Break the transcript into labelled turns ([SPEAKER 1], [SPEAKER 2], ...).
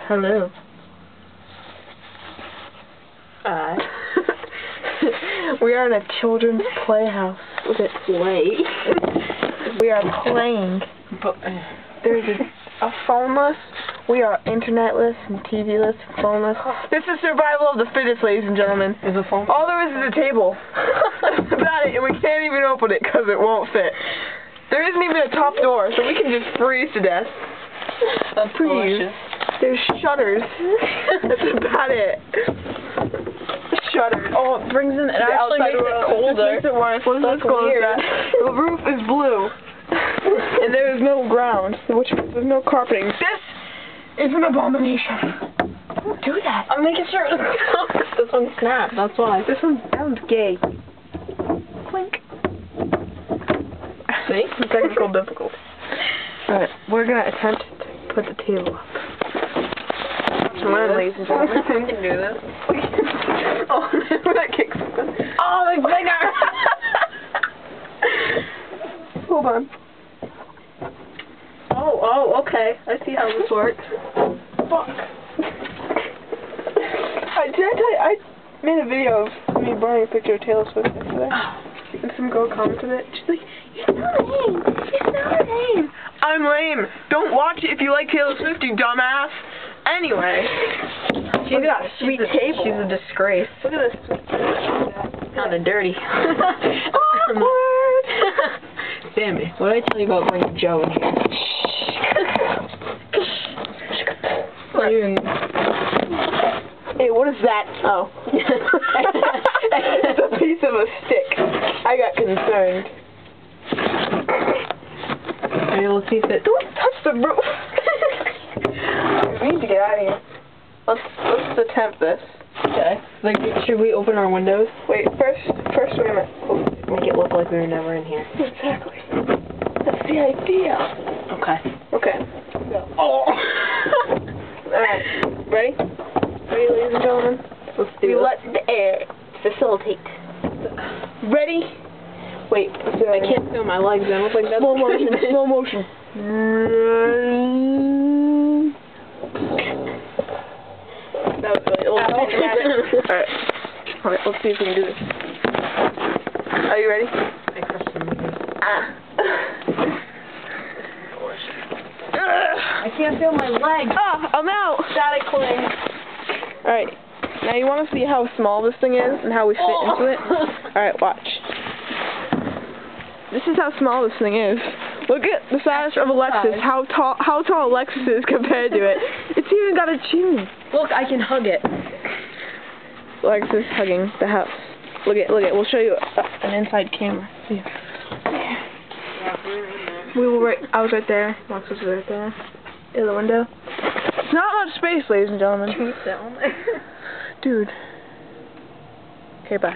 [SPEAKER 1] Hello.
[SPEAKER 2] Hi.
[SPEAKER 1] We are in a children's playhouse.
[SPEAKER 2] Look at play.
[SPEAKER 1] We are playing. There's a phoneless. We are internetless and TVless, phoneless. This is survival of the fittest, ladies and gentlemen.
[SPEAKER 2] Is a phone?
[SPEAKER 1] All there is a table. That's about it, and we can't even open it because it won't fit. There isn't even a top door, so we can just freeze to death.
[SPEAKER 2] That's delicious.
[SPEAKER 1] There's shutters. That's about it. Shutters.
[SPEAKER 2] Oh, it brings in. It actually makes it colder.
[SPEAKER 1] It makes it worse. What is this closed? The roof is blue, and there is no ground, which means there's no carpeting. This is an abomination. Don't do that.
[SPEAKER 2] I'm making sure this one snapped. That's why.
[SPEAKER 1] This one sounds gay. Clink.
[SPEAKER 2] See?
[SPEAKER 1] Technical difficulty. Alright, we're gonna attempt to put the table up. Come on, ladies and gentlemen.
[SPEAKER 2] We can do this.
[SPEAKER 1] Oh, that kicks.
[SPEAKER 2] Oh, it's bigger!
[SPEAKER 1] Hold on.
[SPEAKER 2] Oh, okay. I see how this works.
[SPEAKER 1] Fuck. I made a video of me burning a picture of Taylor Swift yesterday. And some girl commented it. She's like, "You're so lame. You're so lame." I'm lame. Don't watch it if you like Taylor Swift, you dumbass. Anyway. Look at that sweet table.
[SPEAKER 2] She's a disgrace.
[SPEAKER 1] Look at this.
[SPEAKER 2] Kind of dirty.
[SPEAKER 1] Awkward.
[SPEAKER 2] Sammy, what did I tell you about bringing Joe in here? Not even...
[SPEAKER 1] Hey, what is that? Oh. It's a piece of a stick. I got concerned.
[SPEAKER 2] Hey, let's see if it...
[SPEAKER 1] Don't touch the roof. We need to get out of here. Let's attempt this.
[SPEAKER 2] Okay. Like, should we open our windows?
[SPEAKER 1] Wait, first we're gonna
[SPEAKER 2] Make it look like we were never in here.
[SPEAKER 1] Exactly. That's the idea.
[SPEAKER 2] Okay.
[SPEAKER 1] Okay. Go. Oh. Alright. Ready? Ready, ladies and gentlemen?
[SPEAKER 2] Let's do it.
[SPEAKER 1] Let the air facilitate. Ready? Wait.
[SPEAKER 2] I can't feel my legs. I don't think that's
[SPEAKER 1] slow motion. Slow motion. That was really old. Alright. Alright, let's see if we can do this. Are you ready?
[SPEAKER 2] I crushed some windows. I can't feel my legs.
[SPEAKER 1] I'm out.
[SPEAKER 2] Static cling.
[SPEAKER 1] Alright. Now you want to see how small this thing is and how we fit into it? Alright, watch. This is how small this thing is. Look at the size of Alexis. How tall Alexis is compared to it. It's even got a chin.
[SPEAKER 2] Look, I can hug it.
[SPEAKER 1] Alexis hugging the house. Look at. We'll show you an inside camera. See. I was right there. Alexis was right there. In the window. It's not much space, ladies and gentlemen.
[SPEAKER 2] Can you sit on there?
[SPEAKER 1] Dude. Okay, bye.